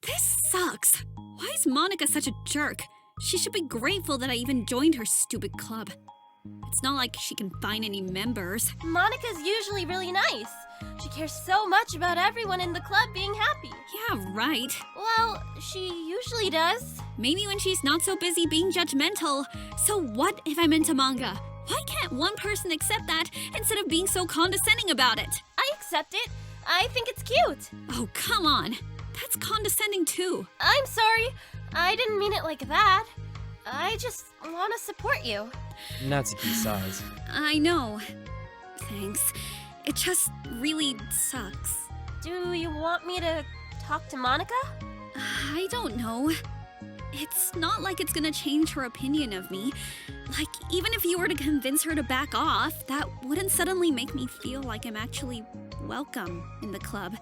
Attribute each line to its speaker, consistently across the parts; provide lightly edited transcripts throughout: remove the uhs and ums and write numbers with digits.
Speaker 1: This sucks. Why is Monika such a jerk? She should be grateful that I even joined her stupid club. It's not like she can find any members.
Speaker 2: Monika's usually really nice. She cares so much about everyone in the club being happy.
Speaker 1: Yeah, right.
Speaker 2: Well, she usually does.
Speaker 1: Maybe when she's not so busy being judgmental. So what if I'm into manga? Why can't one person accept that instead of being so condescending about it?
Speaker 2: I accept it. I think it's cute.
Speaker 1: Oh, come on. That's condescending too.
Speaker 2: I'm sorry. I didn't mean it like that. I just want to support you.
Speaker 3: Natsuki sighs.
Speaker 1: I know. Thanks. It just really sucks.
Speaker 2: Do you want me to talk to Monika?
Speaker 1: I don't know. It's not like it's gonna change her opinion of me. Like, even if you were to convince her to back off, that wouldn't suddenly make me feel like I'm actually welcome in the club.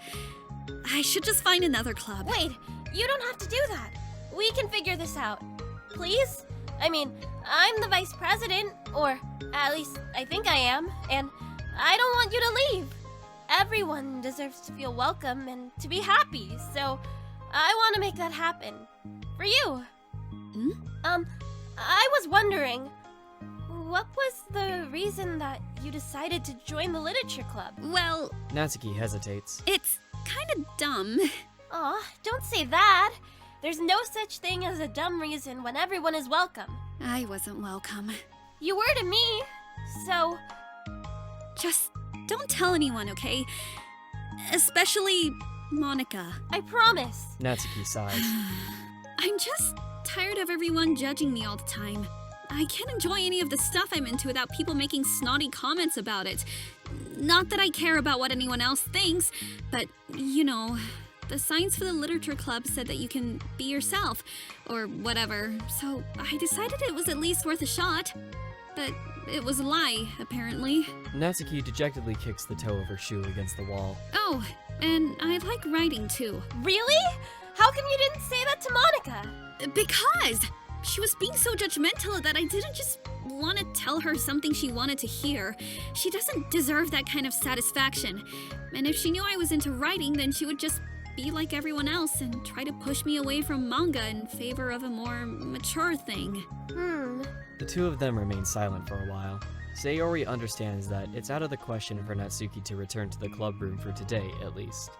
Speaker 1: I should just find another club.
Speaker 2: Wait, you don't have to do that. We can figure this out. Please? I mean, I'm the vice president, or at least I think I am, and I don't want you to leave. Everyone deserves to feel welcome and to be happy, so I want to make that happen. For you. I was wondering, what was the reason that you decided to join the literature club?
Speaker 1: Well,
Speaker 3: Natsuki hesitates.
Speaker 1: it's kinda dumb.
Speaker 2: Aw, don't say that. There's no such thing as a dumb reason when everyone is welcome.
Speaker 1: I wasn't welcome.
Speaker 2: You were to me, so...
Speaker 1: Just don't tell anyone, okay? Especially Monika.
Speaker 2: I promise.
Speaker 3: Natsuki sighs.
Speaker 1: I'm just tired of everyone judging me all the time. I can't enjoy any of the stuff I'm into without people making snotty comments about it. Not that I care about what anyone else thinks, but, you know, the signs for the literature club said that you can be yourself, or whatever, so I decided it was at least worth a shot. But it was a lie, apparently.
Speaker 3: Natsuki dejectedly kicks the toe of her shoe against the wall.
Speaker 1: Oh, and I like writing too.
Speaker 2: Really? How come you didn't say that to Monika?
Speaker 1: Because she was being so judgmental that I didn't just want to tell her something she wanted to hear. She doesn't deserve that kind of satisfaction. And if she knew I was into writing, then she would just be like everyone else and try to push me away from manga in favor of a more mature thing.
Speaker 3: The two of them remain silent for a while. Sayori understands that it's out of the question for Natsuki to return to the club room for today, at least.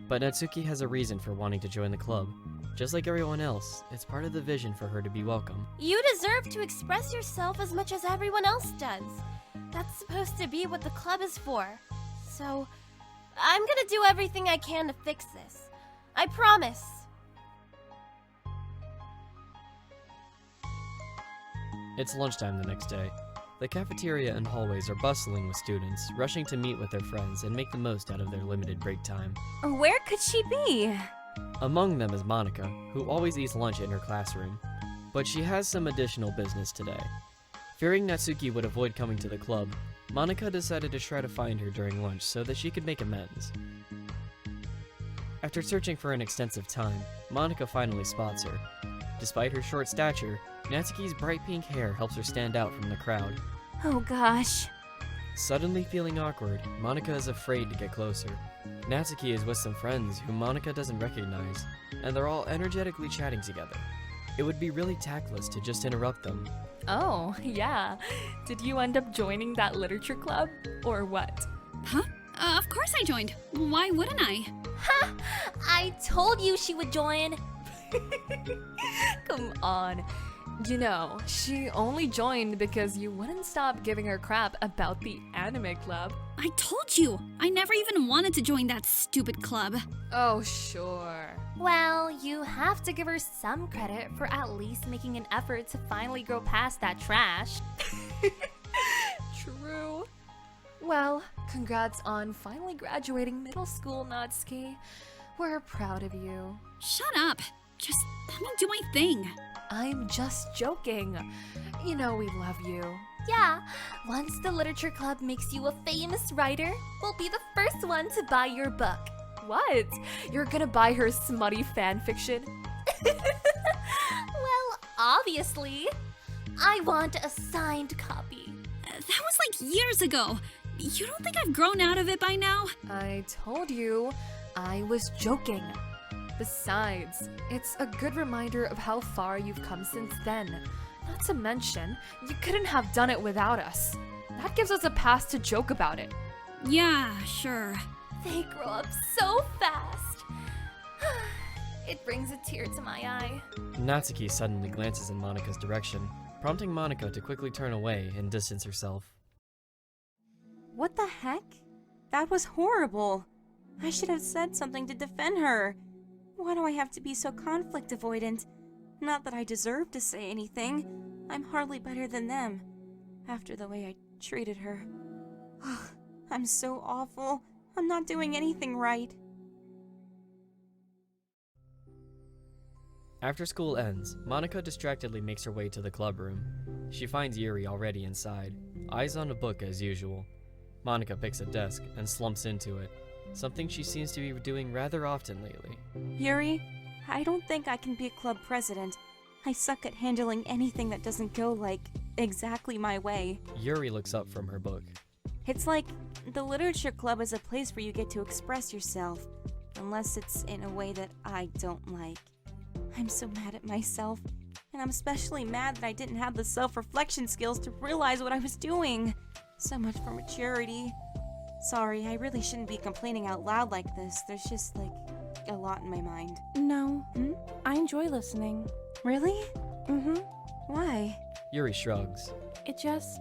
Speaker 3: But Natsuki has a reason for wanting to join the club. Just like everyone else, it's part of the vision for her to be welcome.
Speaker 2: You deserve to express yourself as much as everyone else does. That's supposed to be what the club is for. So, I'm gonna do everything I can to fix this. I promise.
Speaker 3: It's lunchtime the next day. The cafeteria and hallways are bustling with students, rushing to meet with their friends and make the most out of their limited break time.
Speaker 4: Where could she be?
Speaker 3: Among them is Monika, who always eats lunch in her classroom. But she has some additional business today. Fearing Natsuki would avoid coming to the club, Monika decided to try to find her during lunch so that she could make amends. After searching for an extensive time, Monika finally spots her. Despite her short stature, Natsuki's bright pink hair helps her stand out from the crowd.
Speaker 4: Oh gosh.
Speaker 3: Suddenly feeling awkward, Monika is afraid to get closer. Natsuki is with some friends whom Monika doesn't recognize, and they're all energetically chatting together. It would be really tactless to just interrupt them.
Speaker 4: Oh, yeah. Did you end up joining that literature club? Or what?
Speaker 1: Huh? Of course I joined. Why wouldn't I?
Speaker 4: Ha! I told you she would join! Come on. You know, she only joined because you wouldn't stop giving her crap about the anime club.
Speaker 1: I told you! I never even wanted to join that stupid club.
Speaker 4: Oh, sure.
Speaker 5: Well, you have to give her some credit for at least making an effort to finally grow past that trash.
Speaker 4: True. Well, congrats on finally graduating middle school, Natsuki. We're proud of you.
Speaker 1: Shut up. Just let me do my thing.
Speaker 4: I'm just joking. You know we love you.
Speaker 5: Yeah, once the literature club makes you a famous writer, we'll be the first one to buy your book.
Speaker 4: What? You're gonna buy her smutty fanfiction?
Speaker 5: Well, obviously. I want a signed copy.
Speaker 1: That was like years ago. You don't think I've grown out of it by now?
Speaker 4: I told you, I was joking. Besides, it's a good reminder of how far you've come since then. Not to mention, you couldn't have done it without us. That gives us a pass to joke about it.
Speaker 1: Yeah, sure.
Speaker 5: They grow up so fast. It brings a tear to my eye.
Speaker 3: Natsuki suddenly glances in Monika's direction, prompting Monika to quickly turn away and distance herself.
Speaker 6: What the heck? That was horrible. I should have said something to defend her. Why do I have to be so conflict avoidant? Not that I deserve to say anything. I'm hardly better than them. After the way I treated her. I'm so awful. I'm not doing anything right.
Speaker 3: After school ends, Monika distractedly makes her way to the club room. She finds Yuri already inside, eyes on a book as usual. Monika picks a desk and slumps into it, something she seems to be doing rather often lately.
Speaker 6: Yuri, I don't think I can be a club president. I suck at handling anything that doesn't go, exactly my way.
Speaker 3: Yuri looks up from her book.
Speaker 6: It's like the literature club is a place where you get to express yourself, unless it's in a way that I don't like. I'm so mad at myself, and I'm especially mad that I didn't have the self-reflection skills to realize what I was doing. So much for maturity. Sorry, I really shouldn't be complaining out loud like this. There's just, a lot in my mind.
Speaker 2: No. I enjoy listening.
Speaker 6: Really?
Speaker 2: Mm-hmm.
Speaker 6: Why?
Speaker 3: Yuri shrugs.
Speaker 2: It just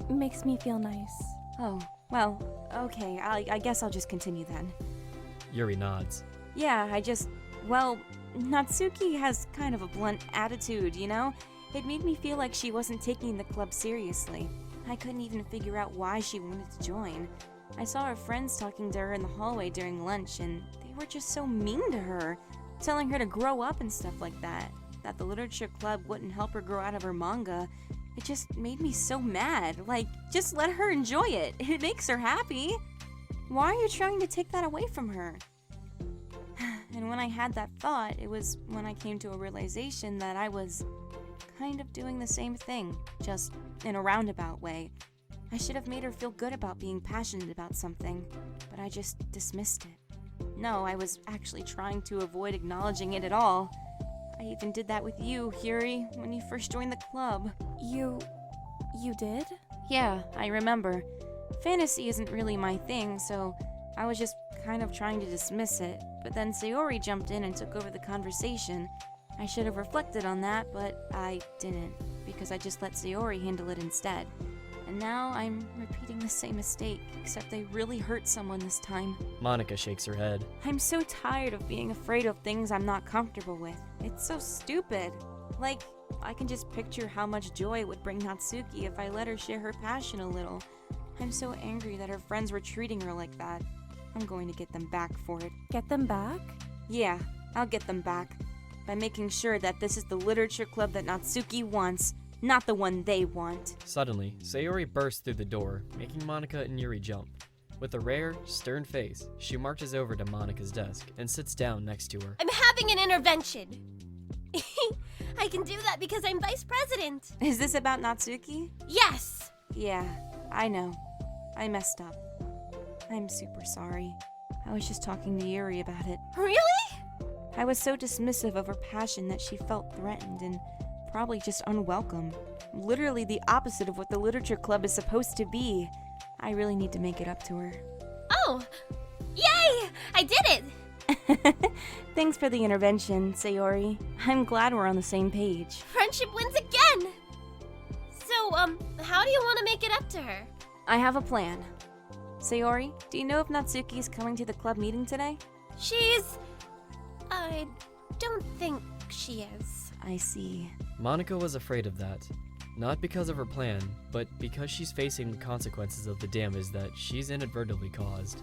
Speaker 2: makes me feel nice.
Speaker 6: Oh, well, okay, I guess I'll just continue then.
Speaker 3: Yuri nods.
Speaker 6: Yeah, Natsuki has kind of a blunt attitude, you know? It made me feel like she wasn't taking the club seriously. I couldn't even figure out why she wanted to join. I saw her friends talking to her in the hallway during lunch, and they were just so mean to her, telling her to grow up and stuff like that. That the literature club wouldn't help her grow out of her manga. It just made me so mad. Just let her enjoy it. It makes her happy. Why are you trying to take that away from her? And when I had that thought, it was when I came to a realization that I was kind of doing the same thing, just in a roundabout way. I should have made her feel good about being passionate about something, but I just dismissed it. No, I was actually trying to avoid acknowledging it at all. I even did that with you, Yuri, when you first joined the club.
Speaker 2: You did?
Speaker 6: Yeah, I remember. Fantasy isn't really my thing, so I was just kind of trying to dismiss it, but then Sayori jumped in and took over the conversation. I should have reflected on that, but I didn't, because I just let Sayori handle it instead. And now I'm repeating the same mistake, except I really hurt someone this time.
Speaker 3: Monika shakes her head.
Speaker 6: I'm so tired of being afraid of things I'm not comfortable with. It's so stupid. I can just picture how much joy it would bring Natsuki if I let her share her passion a little. I'm so angry that her friends were treating her like that. I'm going to get them back for it.
Speaker 2: Get them back?
Speaker 6: Yeah, I'll get them back. By making sure that this is the literature club that Natsuki wants, not the one they want.
Speaker 3: Suddenly, Sayori bursts through the door, making Monika and Yuri jump. With a rare, stern face, she marches over to Monika's desk and sits down next to her.
Speaker 2: I'm having an intervention. I can do that because I'm vice president.
Speaker 6: Is this about Natsuki?
Speaker 2: Yes.
Speaker 6: Yeah, I know. I messed up. I'm super sorry. I was just talking to Yuri about it.
Speaker 2: Really?
Speaker 6: I was so dismissive of her passion that she felt threatened and probably just unwelcome. Literally the opposite of what the literature club is supposed to be. I really need to make it up to her.
Speaker 2: Oh, yay! I did it!
Speaker 6: Thanks for the intervention, Sayori. I'm glad we're on the same page.
Speaker 2: Friendship wins again! So, how do you want to make it up to her?
Speaker 6: I have a plan. Sayori, do you know if Natsuki's coming to the club meeting today?
Speaker 2: I don't think she is.
Speaker 6: I see.
Speaker 3: Monika was afraid of that. Not because of her plan, but because she's facing the consequences of the damage that she's inadvertently caused.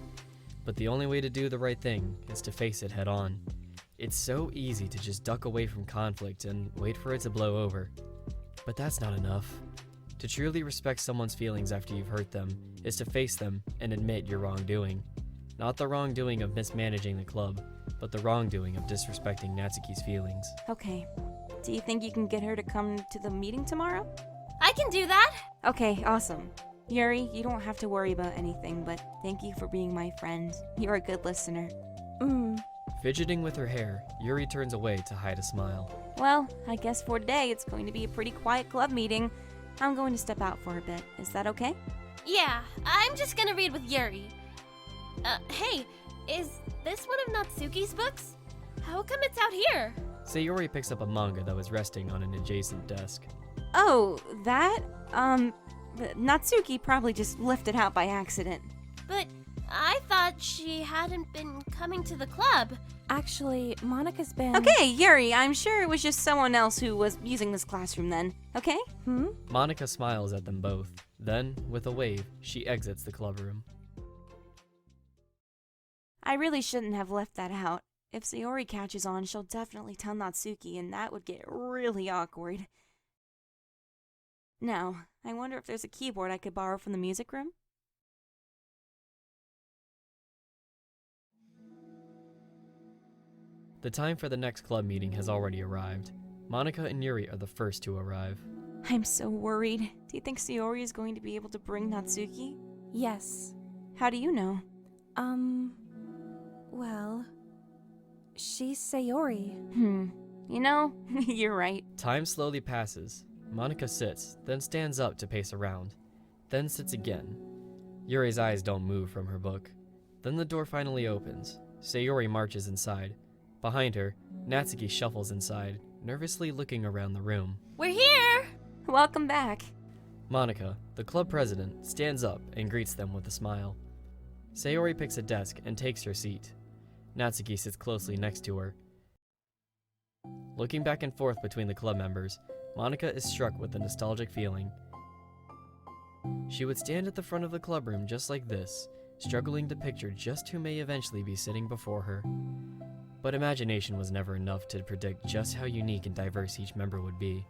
Speaker 3: But the only way to do the right thing is to face it head on. It's so easy to just duck away from conflict and wait for it to blow over. But that's not enough. To truly respect someone's feelings after you've hurt them is to face them and admit your wrongdoing. Not the wrongdoing of mismanaging the club, but the wrongdoing of disrespecting Natsuki's feelings.
Speaker 6: Okay. Do you think you can get her to come to the meeting tomorrow?
Speaker 2: I can do that.
Speaker 6: Okay, awesome. Yuri, you don't have to worry about anything, but thank you for being my friend. You're a good listener.
Speaker 3: Fidgeting with her hair, Yuri turns away to hide a smile.
Speaker 6: Well, I guess for today it's going to be a pretty quiet club meeting. I'm going to step out for a bit. Is that okay?
Speaker 2: Yeah, I'm just gonna read with Yuri. Hey, is this one of Natsuki's books? How come it's out here?
Speaker 3: Sayori picks up a manga that was resting on an adjacent desk.
Speaker 6: Oh, that? Natsuki probably just left it out by accident.
Speaker 2: But I thought she hadn't been coming to the club.
Speaker 7: Actually, Monika's been...
Speaker 6: Okay, Yuri, I'm sure it was just someone else who was using this classroom then, okay?
Speaker 3: Monika smiles at them both. Then, with a wave, she exits the club room.
Speaker 6: I really shouldn't have left that out. If Sayori catches on, she'll definitely tell Natsuki, and that would get really awkward. Now, I wonder if there's a keyboard I could borrow from the music room?
Speaker 3: The time for the next club meeting has already arrived. Monika and Yuri are the first to arrive.
Speaker 6: I'm so worried. Do you think Sayori is going to be able to bring Natsuki?
Speaker 7: Yes.
Speaker 6: How do you know?
Speaker 7: Well... She's Sayori.
Speaker 6: You know, you're right.
Speaker 3: Time slowly passes. Monika sits, then stands up to pace around, then sits again. Yuri's eyes don't move from her book. Then the door finally opens. Sayori marches inside. Behind her, Natsuki shuffles inside, nervously looking around the room.
Speaker 2: We're here!
Speaker 6: Welcome back.
Speaker 3: Monika, the club president, stands up and greets them with a smile. Sayori picks a desk and takes her seat. Natsuki sits closely next to her. Looking back and forth between the club members, Monika is struck with a nostalgic feeling. She would stand at the front of the club room just like this, struggling to picture just who may eventually be sitting before her. But imagination was never enough to predict just how unique and diverse each member would be,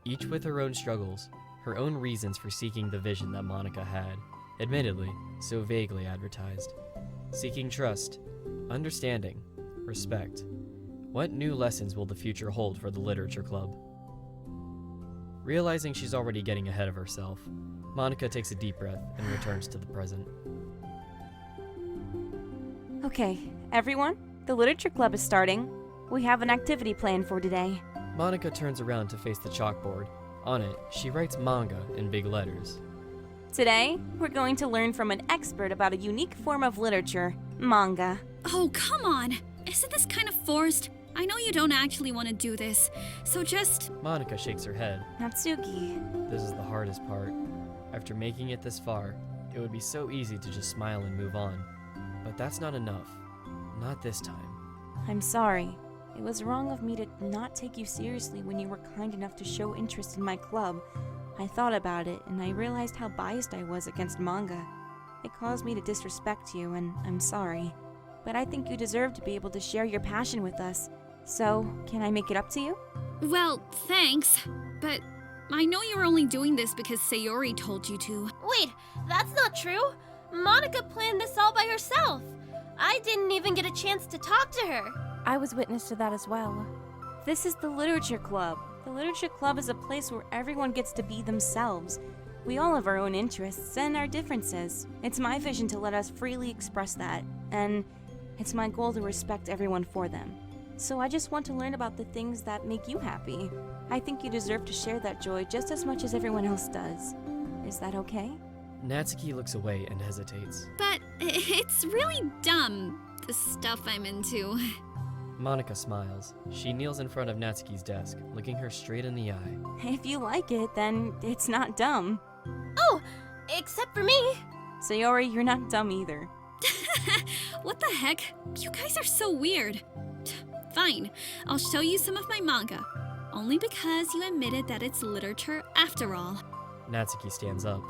Speaker 3: each with her own struggles, her own reasons for seeking the vision that Monika had, admittedly, so vaguely advertised. Seeking trust, understanding, respect. What new lessons will the future hold for the literature club? Realizing she's already getting ahead of herself, Monika takes a deep breath and returns to the present.
Speaker 6: Okay, everyone, the literature club is starting. We have an activity planned for today.
Speaker 3: Monika turns around to face the chalkboard. On it, she writes manga in big letters.
Speaker 6: Today, we're going to learn from an expert about a unique form of literature, manga.
Speaker 1: Oh, come on! Isn't this kind of forced? I know you don't actually want to do this, so just...
Speaker 3: Monika shakes her head.
Speaker 6: Natsuki.
Speaker 3: This is the hardest part. After making it this far, it would be so easy to just smile and move on. But that's not enough. Not this time.
Speaker 6: I'm sorry. It was wrong of me to not take you seriously when you were kind enough to show interest in my club. I thought about it, and I realized how biased I was against manga. It caused me to disrespect you, and I'm sorry. But I think you deserve to be able to share your passion with us. So, can I make it up to you?
Speaker 1: Well, thanks, but I know you were only doing this because Sayori told you to.
Speaker 2: Wait, that's not true. Monika planned this all by herself. I didn't even get a chance to talk to her.
Speaker 7: I was witness to that as well.
Speaker 6: This is the literature club. The literature club is a place where everyone gets to be themselves. We all have our own interests and our differences. It's my vision to let us freely express that, and it's my goal to respect everyone for them. So I just want to learn about the things that make you happy. I think you deserve to share that joy just as much as everyone else does. Is that okay?
Speaker 3: Natsuki looks away and hesitates.
Speaker 1: But it's really dumb, the stuff I'm into.
Speaker 3: Monika smiles. She kneels in front of Natsuki's desk, looking her straight in the eye.
Speaker 6: If you like it, then it's not dumb.
Speaker 2: Oh, except for me.
Speaker 6: Sayori, you're not dumb either.
Speaker 1: What the heck? You guys are so weird. Fine, I'll show you some of my manga. Only because you admitted that it's literature after all.
Speaker 3: Natsuki stands up.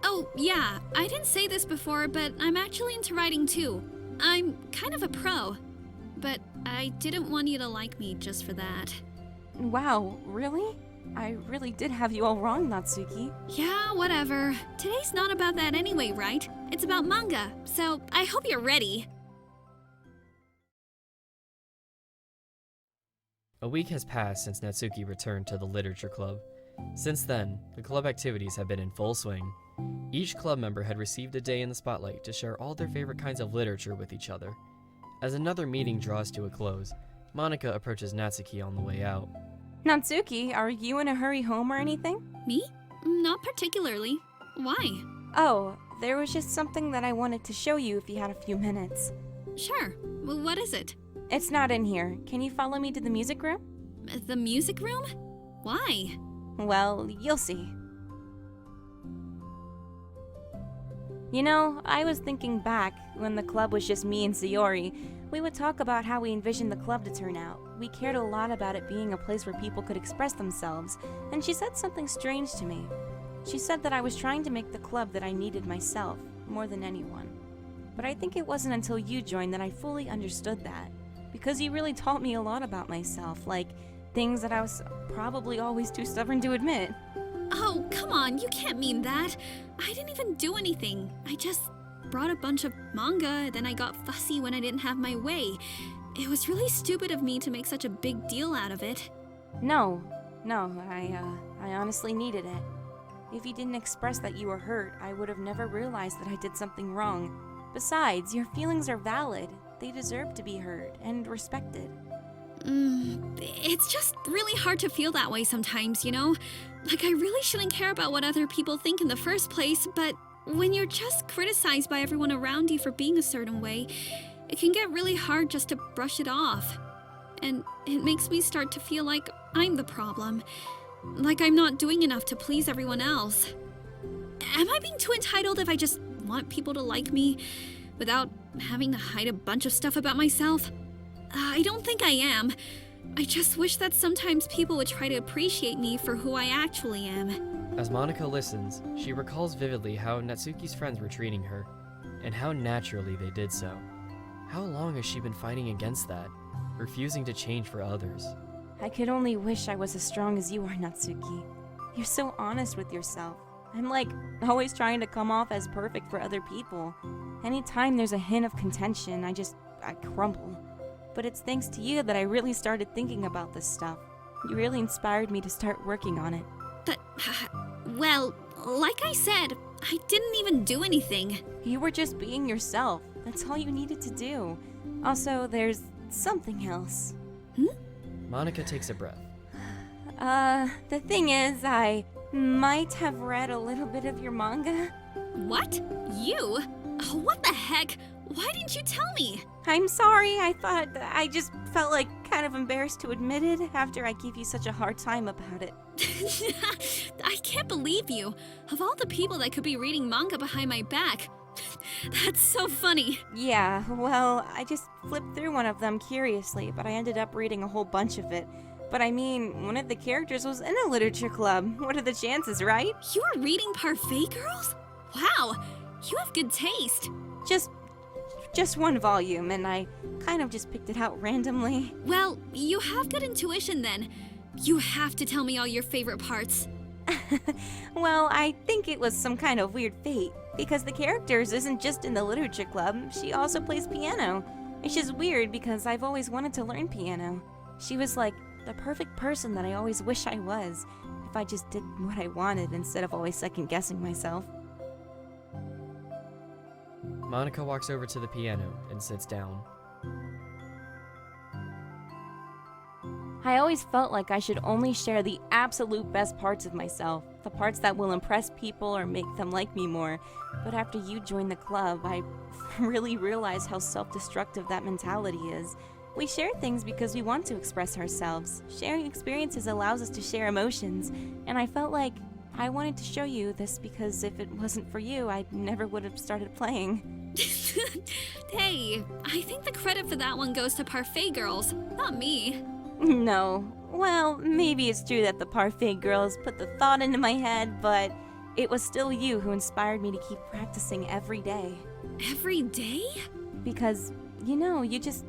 Speaker 1: Oh, yeah, I didn't say this before, but I'm actually into writing too. I'm kind of a pro. But I didn't want you to like me just for that.
Speaker 6: Wow, really? I really did have you all wrong, Natsuki.
Speaker 1: Yeah, whatever. Today's not about that anyway, right? It's about manga, so I hope you're ready.
Speaker 3: A week has passed since Natsuki returned to the literature club. Since then, the club activities have been in full swing. Each club member had received a day in the spotlight to share all their favorite kinds of literature with each other. As another meeting draws to a close, Monika approaches Natsuki on the way out.
Speaker 6: Natsuki, are you in a hurry home or anything?
Speaker 1: Me? Not particularly. Why?
Speaker 6: Oh, there was just something that I wanted to show you if you had a few minutes.
Speaker 1: Sure. What is it?
Speaker 6: It's not in here. Can you follow me to the music room?
Speaker 1: The music room? Why?
Speaker 6: Well, you'll see. You know, I was thinking back when the club was just me and Sayori. We would talk about how we envisioned the club to turn out. We cared a lot about it being a place where people could express themselves, and she said something strange to me. She said that I was trying to make the club that I needed myself, more than anyone. But I think it wasn't until you joined that I fully understood that. Because you really taught me a lot about myself, like things that I was probably always too stubborn to admit.
Speaker 1: Oh, come on, you can't mean that. I didn't even do anything. I just brought a bunch of manga, then I got fussy when I didn't have my way. It was really stupid of me to make such a big deal out of it.
Speaker 6: No, I honestly needed it. If you didn't express that you were hurt, I would have never realized that I did something wrong. Besides, your feelings are valid. They deserve to be heard and respected.
Speaker 1: It's just really hard to feel that way sometimes, you know? Like, I really shouldn't care about what other people think in the first place, but when you're just criticized by everyone around you for being a certain way, it can get really hard just to brush it off. And it makes me start to feel like I'm the problem. Like I'm not doing enough to please everyone else. Am I being too entitled if I just want people to like me without having to hide a bunch of stuff about myself? I don't think I am. I just wish that sometimes people would try to appreciate me for who I actually am.
Speaker 3: As Monika listens, she recalls vividly how Natsuki's friends were treating her, and how naturally they did so. How long has she been fighting against that, refusing to change for others?
Speaker 6: I could only wish I was as strong as you are, Natsuki. You're so honest with yourself. I'm like, always trying to come off as perfect for other people. Anytime there's a hint of contention, I crumble. But it's thanks to you that I really started thinking about this stuff. You really inspired me to start working on it.
Speaker 1: But, well, like I said, I didn't even do anything.
Speaker 6: You were just being yourself. That's all you needed to do. Also, there's something else.
Speaker 3: Monika takes a breath.
Speaker 6: The thing is, I might have read a little bit of your manga.
Speaker 1: What? You? Oh, what the heck? Why didn't you tell me?
Speaker 6: I'm sorry, I just felt like kind of embarrassed to admit it after I gave you such a hard time about it.
Speaker 1: I can't believe you. Of all the people that could be reading manga behind my back. That's so funny.
Speaker 6: Yeah, well, I just flipped through one of them curiously, but I ended up reading a whole bunch of it. But I mean, one of the characters was in a literature club. What are the chances, right?
Speaker 1: You were reading Parfait Girls? Wow, you have good taste.
Speaker 6: Just one volume, and I kind of just picked it out randomly.
Speaker 1: Well, you have good intuition then. You have to tell me all your favorite parts.
Speaker 6: Well, I think it was some kind of weird fate, because the characters isn't just in the literature club, she also plays piano. It's just weird because I've always wanted to learn piano. She was like the perfect person that I always wish I was, if I just did what I wanted instead of always second-guessing myself.
Speaker 3: Monika walks over to the piano and sits down.
Speaker 6: I always felt like I should only share the absolute best parts of myself, the parts that will impress people or make them like me more. But after you joined the club, I really realized how self-destructive that mentality is. We share things because we want to express ourselves. Sharing experiences allows us to share emotions, and I felt like I wanted to show you this because if it wasn't for you, I never would have started playing.
Speaker 1: Hey, I think the credit for that one goes to Parfait Girls, not me.
Speaker 6: No. Well, maybe it's true that the Parfait girls put the thought into my head, but it was still you who inspired me to keep practicing every day.
Speaker 1: Every day?
Speaker 6: Because, you know, you just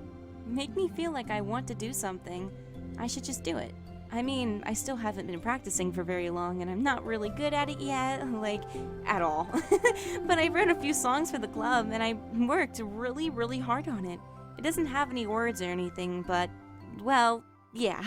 Speaker 6: make me feel like I want to do something. I should just do it. I mean, I still haven't been practicing for very long, and I'm not really good at it yet, like, at all. But I wrote a few songs for the club, and I worked really, really hard on it. It doesn't have any words or anything, but, well, yeah.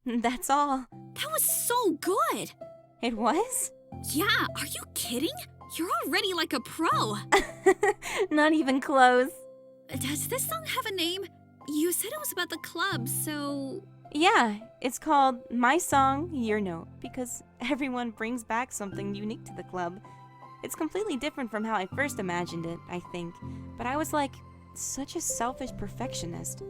Speaker 6: That's all.
Speaker 1: That was so good!
Speaker 6: It was?
Speaker 1: Yeah, are you kidding? You're already like a pro.
Speaker 6: Not even close.
Speaker 1: Does this song have a name? You said it was about the club, so...
Speaker 6: Yeah, it's called My Song, Your Note, because everyone brings back something unique to the club. It's completely different from how I first imagined it, I think, but I was like, such a selfish perfectionist.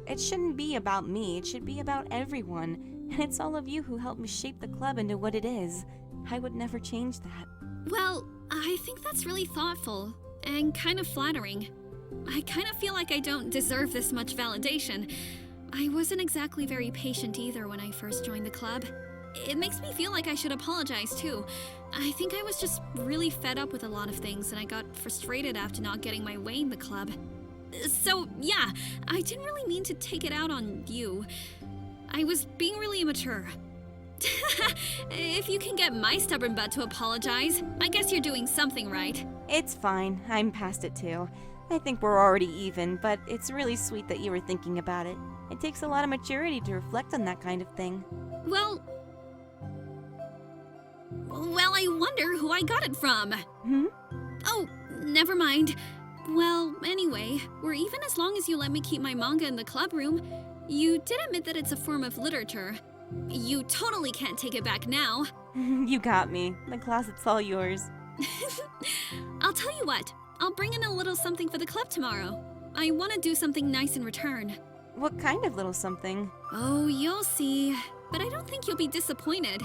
Speaker 6: It shouldn't be about me, it should be about everyone, and it's all of you who helped me shape the club into what it is. I would never change that.
Speaker 1: Well, I think that's really thoughtful and kind of flattering. I kind of feel like I don't deserve this much validation. I wasn't exactly very patient either when I first joined the club. It makes me feel like I should apologize too. I think I was just really fed up with a lot of things and I got frustrated after not getting my way in the club. So yeah, I didn't really mean to take it out on you. I was being really immature. If you can get my stubborn butt to apologize, I guess you're doing something right.
Speaker 6: It's fine, I'm past it too. I think we're already even, but it's really sweet that you were thinking about it. It takes a lot of maturity to reflect on that kind of thing.
Speaker 1: Well, I wonder who I got it from. Oh, never mind. Well, anyway, we're even as long as you let me keep my manga in the club room. You did admit that it's a form of literature. You totally can't take it back now.
Speaker 6: You got me. The closet's all yours.
Speaker 1: I'll tell you what, I'll bring in a little something for the club tomorrow. I want to do something nice in return.
Speaker 6: What kind of little something?
Speaker 1: Oh, you'll see. But I don't think you'll be disappointed.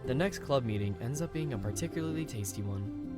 Speaker 3: The next club meeting ends up being a particularly tasty one.